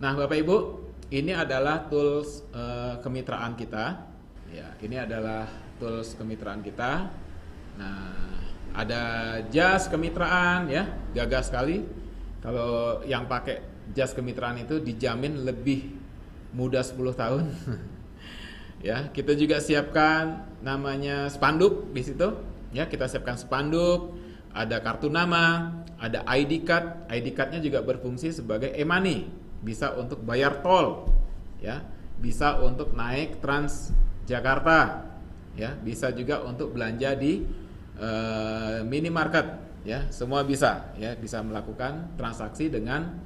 Nah, Bapak Ibu, ini adalah tools kemitraan kita. Ya, ini adalah tools kemitraan kita. Nah, ada jas kemitraan ya, gagah sekali. Kalau yang pakai jas kemitraan itu dijamin lebih muda 10 tahun. Ya, kita juga siapkan namanya spanduk di situ. Ya, kita siapkan spanduk, ada kartu nama, ada ID card. ID card-nya juga berfungsi sebagai e-money, bisa untuk bayar tol, ya, bisa untuk naik Trans Jakarta, ya, bisa juga untuk belanja di minimarket, ya, semua bisa, ya, bisa melakukan transaksi dengan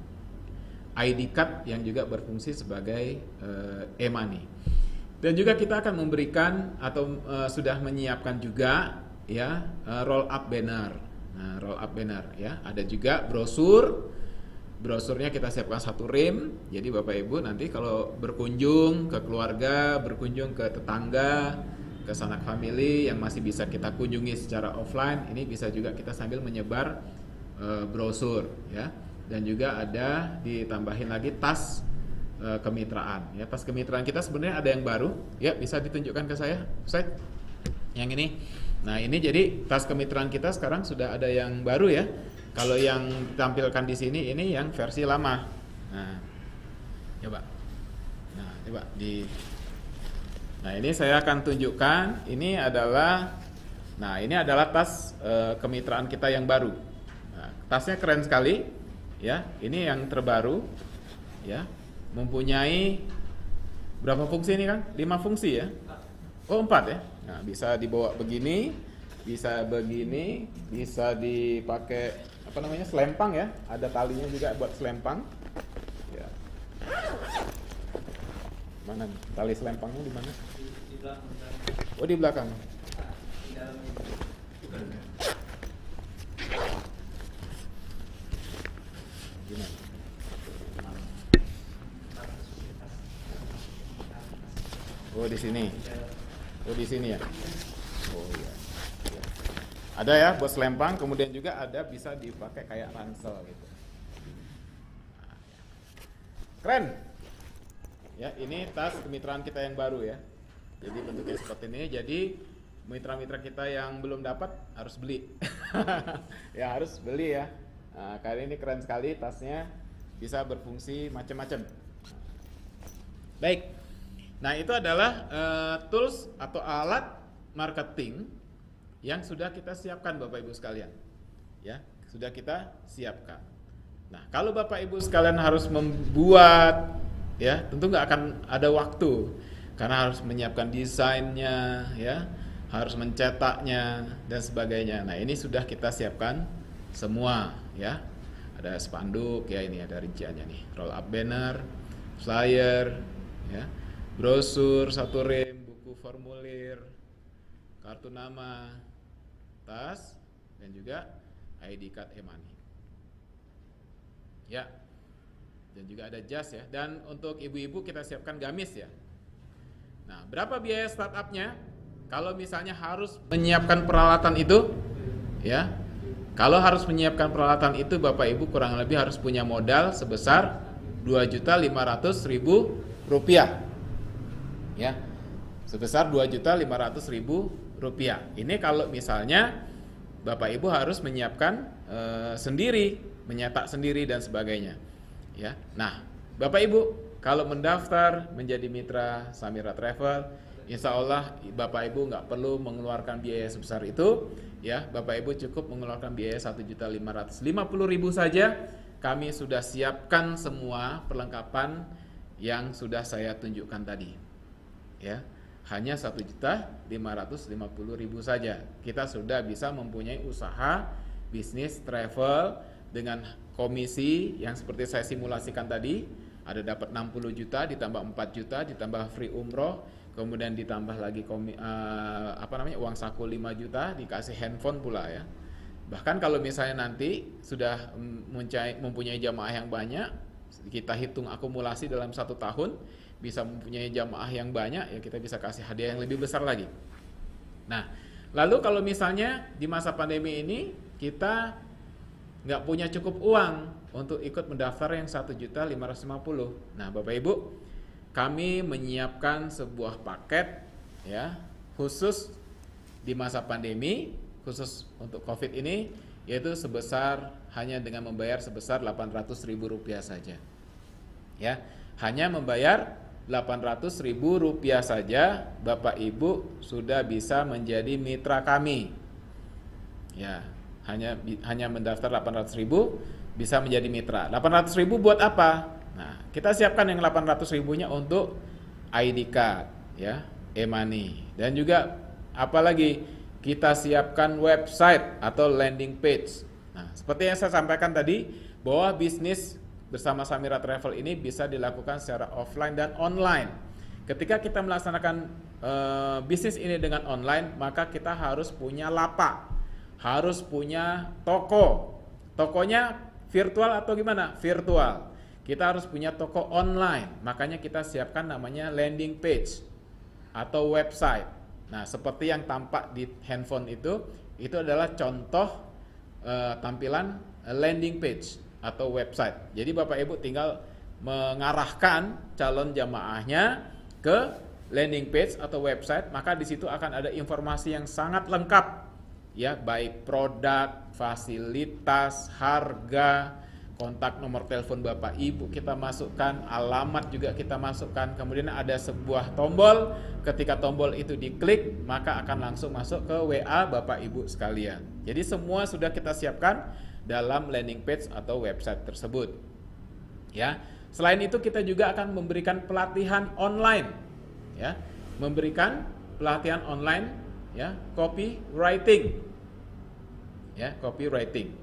ID card yang juga berfungsi sebagai e-money. Dan juga kita akan memberikan atau sudah menyiapkan juga ya roll up banner. Nah, roll up banner ya, ada juga brosur. Brosurnya kita siapkan satu rim. Jadi Bapak Ibu nanti kalau berkunjung ke keluarga, berkunjung ke tetangga, ke sanak family yang masih bisa kita kunjungi secara offline, ini bisa juga kita sambil menyebar brosur ya. Dan juga ada ditambahin lagi tas kemitraan ya. Tas kemitraan kita sebenarnya ada yang baru ya, bisa ditunjukkan ke saya Ustaz yang ini. Nah, ini jadi tas kemitraan kita sekarang sudah ada yang baru ya. Kalau yang ditampilkan di sini ini yang versi lama. Nah, coba. Nah, coba di. Nah, ini saya akan tunjukkan. Ini adalah tas kemitraan kita yang baru. Nah, tasnya keren sekali ya. Ini yang terbaru ya. Mempunyai berapa fungsi ini kan? 5 fungsi ya? Oh 4 ya? Nah, bisa dibawa begini, bisa begini, bisa dipakai apa namanya, selempang ya? Ada talinya juga buat selempang. Ya. Mana nih? Tali selempangnya di mana? Di belakang. Oh, di belakang. Di dalam ini. Gimana? Oh, di sini. Oh, di sini ya. Oh iya. Ya. Ada ya buat selempang, kemudian juga ada bisa dipakai kayak ransel gitu. Nah, ya. Keren. Ya, ini tas kemitraan kita yang baru ya. Jadi bentuknya seperti ini. Jadi mitra-mitra kita yang belum dapat harus beli. Ya, harus beli ya. Nah, kali ini keren sekali tasnya, bisa berfungsi macam-macam. Baik. Nah, itu adalah tools atau alat marketing yang sudah kita siapkan Bapak Ibu sekalian. Ya, sudah kita siapkan. Nah, kalau Bapak Ibu sekalian harus membuat ya, tentu nggak akan ada waktu karena harus menyiapkan desainnya ya, harus mencetaknya dan sebagainya. Nah, ini sudah kita siapkan semua ya. Ada spanduk ya, ini ada rinciannya nih. Roll up banner, flyer ya, brosur, satu rim, buku formulir, kartu nama, tas, dan juga ID card e-money. Ya. Dan juga ada jas ya. Dan untuk ibu-ibu kita siapkan gamis ya. Nah, berapa biaya startupnya? Kalau misalnya harus menyiapkan peralatan itu, ya. Kalau harus menyiapkan peralatan itu, Bapak Ibu kurang lebih harus punya modal sebesar Rp2.500.000. Ya, sebesar Rp2.500.000. Ini kalau misalnya Bapak Ibu harus menyiapkan sendiri, menyetak sendiri dan sebagainya. Ya, nah Bapak Ibu kalau mendaftar menjadi mitra Samira Travel, insya Allah Bapak Ibu nggak perlu mengeluarkan biaya sebesar itu. Ya, Bapak Ibu cukup mengeluarkan biaya Rp1.550.000 saja. Kami sudah siapkan semua perlengkapan yang sudah saya tunjukkan tadi. Ya, hanya Rp1.550.000 saja. Kita sudah bisa mempunyai usaha bisnis travel dengan komisi yang seperti saya simulasikan tadi. Ada dapat 60 juta ditambah 4 juta ditambah free umroh, kemudian ditambah lagi uang saku 5 juta, dikasih handphone pula ya. Bahkan kalau misalnya nanti sudah mempunyai jamaah yang banyak, kita hitung akumulasi dalam 1 tahun bisa mempunyai jamaah yang banyak, ya kita bisa kasih hadiah yang lebih besar lagi. Nah, lalu kalau misalnya di masa pandemi ini kita nggak punya cukup uang untuk ikut mendaftar yang 1.550.000. Nah, Bapak Ibu, kami menyiapkan sebuah paket ya khusus di masa pandemi, khusus untuk COVID ini, yaitu hanya dengan membayar sebesar Rp800.000 saja. Ya, hanya membayar Rp800.000 saja, Bapak Ibu sudah bisa menjadi mitra kami. Ya, hanya mendaftar 800.000 bisa menjadi mitra. 800.000 buat apa? Nah, kita siapkan yang 800.000-nya untuk ID card, ya, e-money, dan juga apalagi kita siapkan website atau landing page. Nah, seperti yang saya sampaikan tadi, bahwa bisnis bersama Samira Travel ini bisa dilakukan secara offline dan online. Ketika kita melaksanakan bisnis ini dengan online, maka kita harus punya lapak, harus punya toko. Tokonya virtual atau gimana? Virtual. Kita harus punya toko online. Makanya kita siapkan namanya landing page atau website. Nah, seperti yang tampak di handphone itu adalah contoh tampilan landing page atau website. Jadi Bapak Ibu tinggal mengarahkan calon jamaahnya ke landing page atau website, maka di situ akan ada informasi yang sangat lengkap. Ya, baik produk, fasilitas, harga, kontak nomor telepon Bapak Ibu kita masukkan, alamat juga kita masukkan. Kemudian ada sebuah tombol, ketika tombol itu diklik maka akan langsung masuk ke WA Bapak Ibu sekalian. Jadi semua sudah kita siapkan dalam landing page atau website tersebut. Ya. Selain itu kita juga akan memberikan pelatihan online, ya. Memberikan pelatihan online, ya, copywriting. Ya, copywriting.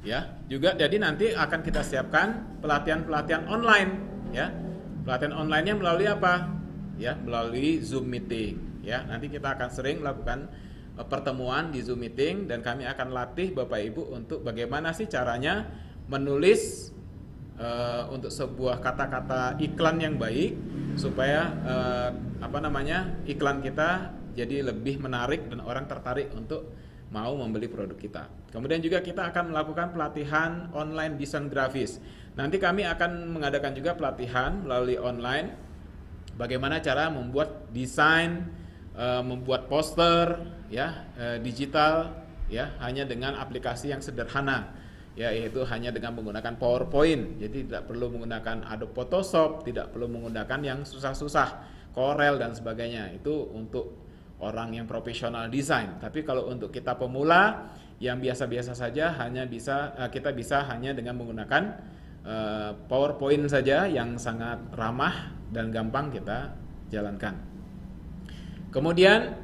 Ya, juga jadi nanti akan kita siapkan pelatihan-pelatihan online, ya. Pelatihan online-nya melalui apa? Ya, melalui Zoom meeting, ya. Nanti kita akan sering melakukan pertemuan di Zoom meeting dan kami akan latih Bapak Ibu untuk bagaimana sih caranya menulis untuk sebuah kata-kata iklan yang baik supaya iklan kita jadi lebih menarik dan orang tertarik untuk mau membeli produk kita. Kemudian juga kita akan melakukan pelatihan online desain grafis. Nanti kami akan mengadakan juga pelatihan melalui online bagaimana cara membuat desain, membuat poster, ya, digital, ya, hanya dengan aplikasi yang sederhana. Ya, yaitu hanya dengan menggunakan PowerPoint. Jadi tidak perlu menggunakan Adobe Photoshop, tidak perlu menggunakan yang susah-susah, Corel dan sebagainya. Itu untuk orang yang profesional desain. Tapi kalau untuk kita pemula yang biasa-biasa saja kita bisa hanya dengan menggunakan PowerPoint saja yang sangat ramah dan gampang kita jalankan. Kemudian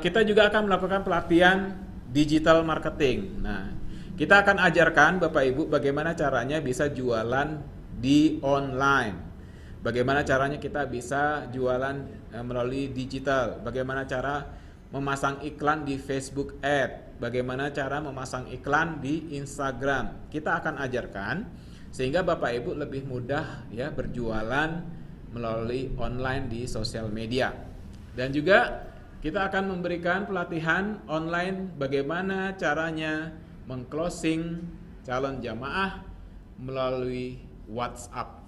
kita juga akan melakukan pelatihan digital marketing. Nah, kita akan ajarkan Bapak Ibu bagaimana caranya bisa jualan di online. Bagaimana caranya kita bisa jualan melalui digital. Bagaimana cara memasang iklan di Facebook Ad. Bagaimana cara memasang iklan di Instagram. Kita akan ajarkan sehingga Bapak Ibu lebih mudah, ya, berjualan melalui online di sosial media. Dan juga kita akan memberikan pelatihan online bagaimana caranya mengclosing calon jamaah melalui WhatsApp.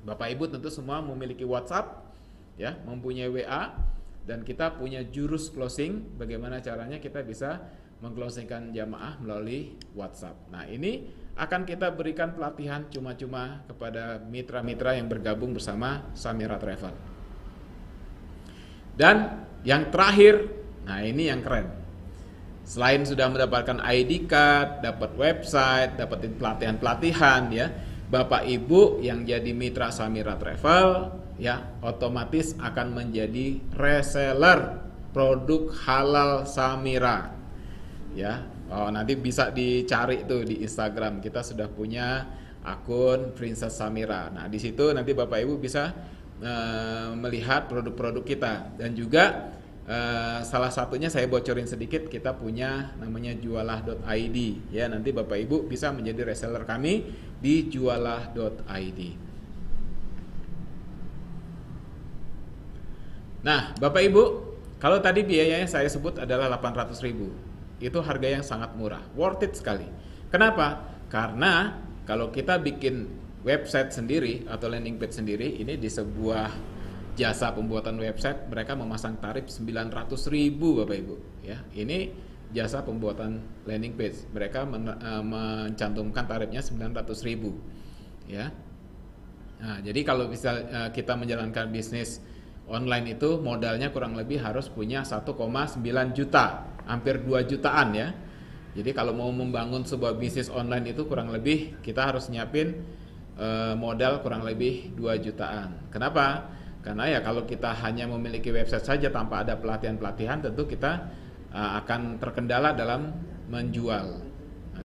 Bapak Ibu tentu semua memiliki WhatsApp, ya, mempunyai WA, dan kita punya jurus closing bagaimana caranya kita bisa mengclosingkan jamaah melalui WhatsApp. Nah, ini akan kita berikan pelatihan cuma-cuma kepada mitra-mitra yang bergabung bersama Samira Travel. Dan yang terakhir, nah ini yang keren. Selain sudah mendapatkan ID card, dapat website, dapetin pelatihan-pelatihan, ya, Bapak Ibu yang jadi mitra Samira Travel, ya, otomatis akan menjadi reseller produk halal Samira. Ya, nanti bisa dicari tuh di Instagram. Kita sudah punya akun Princess Samira. Nah, di situ nanti Bapak Ibu bisa melihat produk-produk kita. Dan juga salah satunya saya bocorin sedikit, kita punya namanya jualah.id, ya. Nanti Bapak Ibu bisa menjadi reseller kami di jualah.id. Nah, Bapak Ibu, kalau tadi biayanya saya sebut adalah 800.000, itu harga yang sangat murah, worth it sekali. Kenapa? Karena kalau kita bikin website sendiri atau landing page sendiri, ini di sebuah jasa pembuatan website mereka memasang tarif 900.000 Bapak Ibu. Ya, ini jasa pembuatan landing page mereka mencantumkan tarifnya 900.000. Ya. Nah, jadi kalau bisa kita menjalankan bisnis online itu modalnya kurang lebih harus punya 1,9 juta, hampir 2 jutaan ya. Jadi kalau mau membangun sebuah bisnis online itu kurang lebih kita harus nyiapin modal kurang lebih 2 jutaan. Kenapa? Karena ya kalau kita hanya memiliki website saja tanpa ada pelatihan-pelatihan, tentu kita akan terkendala dalam menjual.